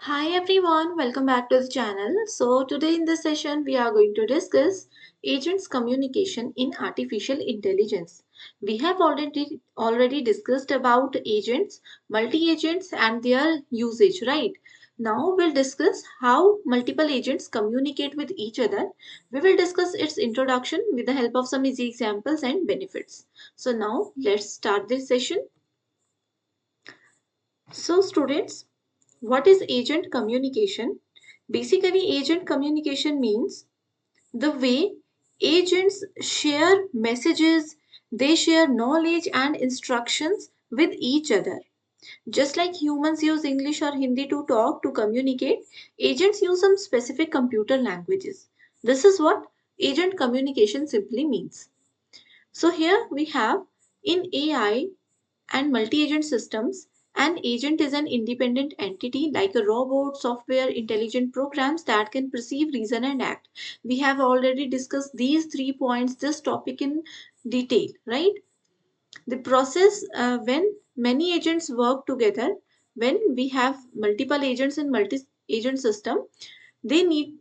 Hi everyone, welcome back to the channel. So today in this session we are going to discuss agents communication in artificial intelligence. We have already discussed about agents, multi-agents and their usage, right? Now we'll discuss how multiple agents communicate with each other. We will discuss its introduction with the help of some easy examples and benefits. So now let's start this session. So students, what is agent communication? Basically, agent communication means the way agents share messages, they share knowledge and instructions with each other. Just like humans use English or Hindi to talk, to communicate, agents use some specific computer languages. This is what agent communication simply means. So here we have in AI and multi-agent systems, an agent is an independent entity like a robot, software, intelligent programs that can perceive, reason and act. We have already discussed these 3 points, this topic in detail, right? The process when many agents work together, when we have multiple agents in multi-agent system, they need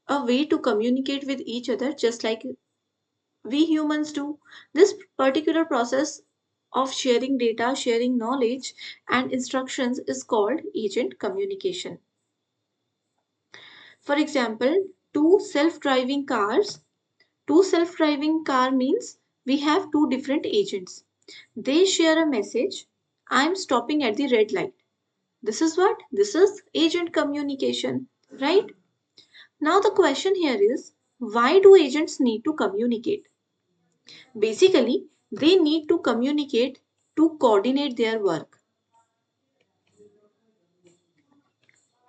a way to communicate with each other just like we humans do. This particular process of sharing data, sharing knowledge and instructions is called agent communication. For example, two self-driving car means we have two different agents. They share a message, I'm stopping at the red light. This is what? This is agent communication, right? Now the question here is, why do agents need to communicate? Basically, they need to communicate to coordinate their work.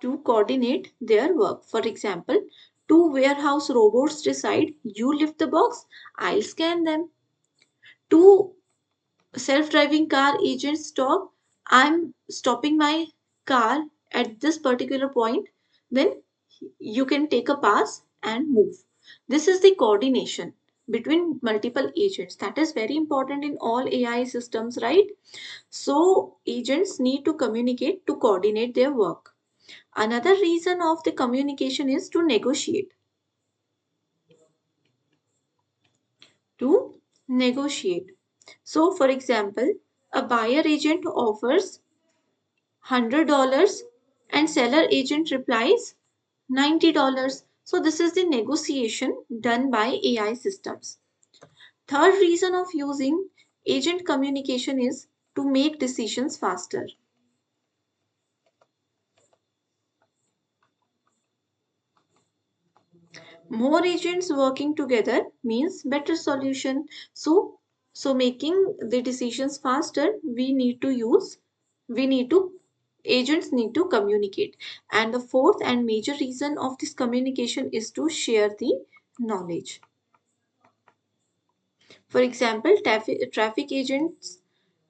To coordinate their work. For example, two warehouse robots decide you lift the box, I'll scan them. Two self-driving car agents talk, I'm stopping my car at this particular point, then you can take a pass and move. This is the coordination between multiple agents. That is very important in all AI systems, right? So agents need to communicate to coordinate their work. Another reason of the communication is to negotiate. To negotiate. So for example, a buyer agent offers $100 and seller agent replies $90. So this is the negotiation done by AI systems. Third reason of using agent communication is to make decisions faster. More agents working together means better solution. So making the decisions faster, we need to agents need to communicate. And the fourth and major reason of this communication is to share the knowledge. For example, traffic agents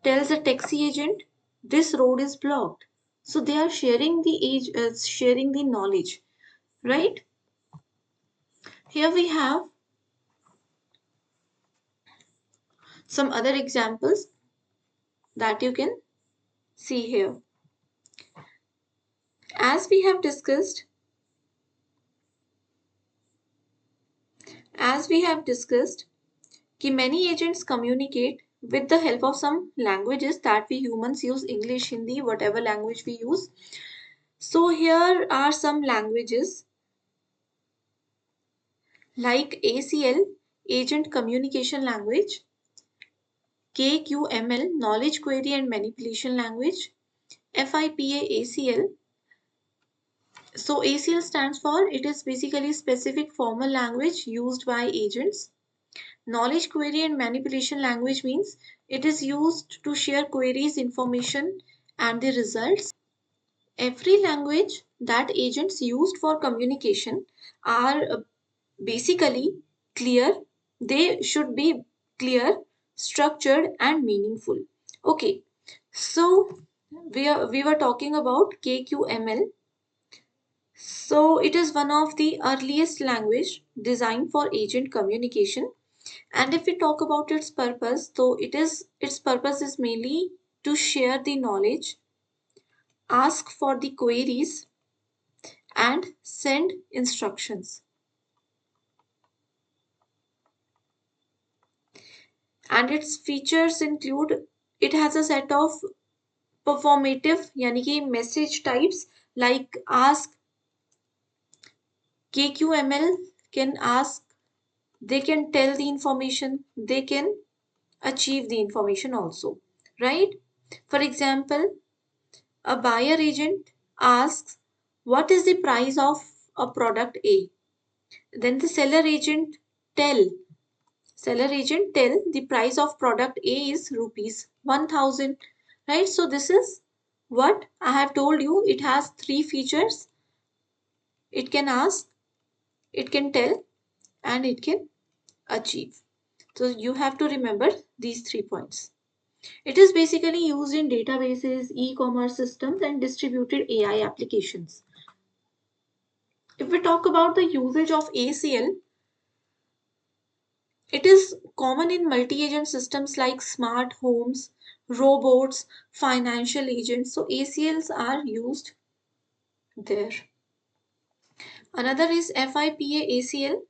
tells a taxi agent this road is blocked. So they are sharing the knowledge, right? Here we have some other examples that you can see here. As we have discussed, as we have discussed, कि many agents communicate with the help of some languages that we humans use, English, Hindi, whatever language we use. So here are some languages like ACL, Agent Communication Language, KQML, Knowledge Query and Manipulation Language, FIPA ACL. So ACL stands for, it is basically specific formal language used by agents. Knowledge query and manipulation language means it is used to share queries, information and the results. Every language that agents used for communication are basically clear. They should be clear, structured and meaningful. Okay, so we were talking about KQML. So it is one of the earliest language designed for agent communication. And if we talk about its purpose, so its purpose is mainly to share the knowledge, ask for the queries, and send instructions. And its features include, it has a set of performative यानी कि message types like ask, KQML can ask, they can tell the information, they can achieve the information also, right? For example, a buyer agent asks, what is the price of a product A? Then the tell seller agent tell the price of product A is rupees 1000, right? So this is what I have told you. It has three features. It can ask, it can tell, and it can achieve. So you have to remember these 3 points. It is basically used in databases, e-commerce systems, and distributed AI applications. If we talk about the usage of ACL, it is common in multi-agent systems like smart homes, robots, financial agents. So ACLs are used there. Another is FIPA ACL.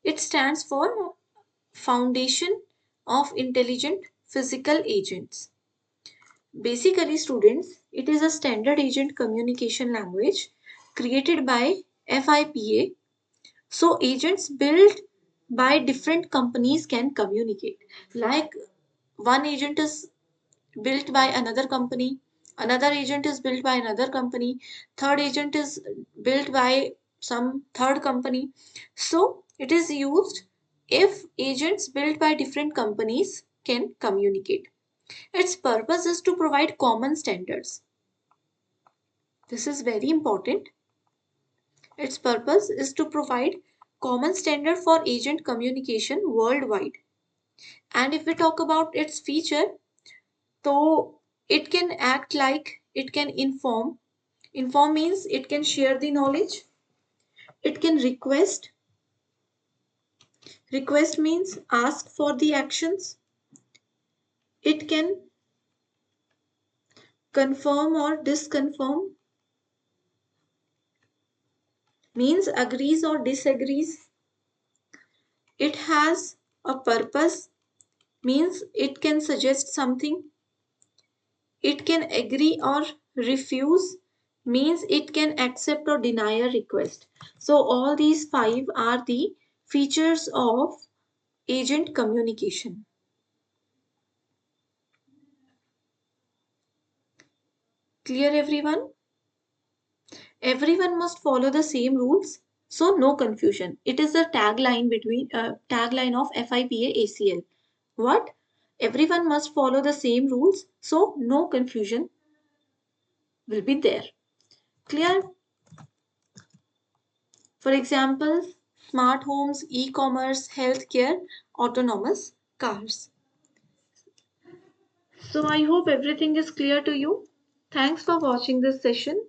It stands for Foundation of Intelligent Physical Agents. Basically, students, it is a standard agent communication language created by FIPA. So agents built by different companies can communicate. Like one agent is built by another company, another agent is built by another company, third agent is built by some third company. So it is used if agents built by different companies can communicate. Its purpose is to provide common standards. This is very important. Its purpose is to provide common standard for agent communication worldwide. And if we talk about its feature, so it can act like, it can inform. Inform means it can share the knowledge. It can request. Request means ask for the actions. It can confirm or disconfirm, means agrees or disagrees. It has a purpose, means it can suggest something. It can agree or refuse, means it can accept or deny a request. So all these five are the features of agent communication. Clear everyone? Everyone must follow the same rules, so no confusion. It is the tagline of FIPA ACL. What? Everyone must follow the same rules, so no confusion will be there. Clear? For example, smart homes, e-commerce, healthcare, autonomous cars. So I hope everything is clear to you. Thanks for watching this session.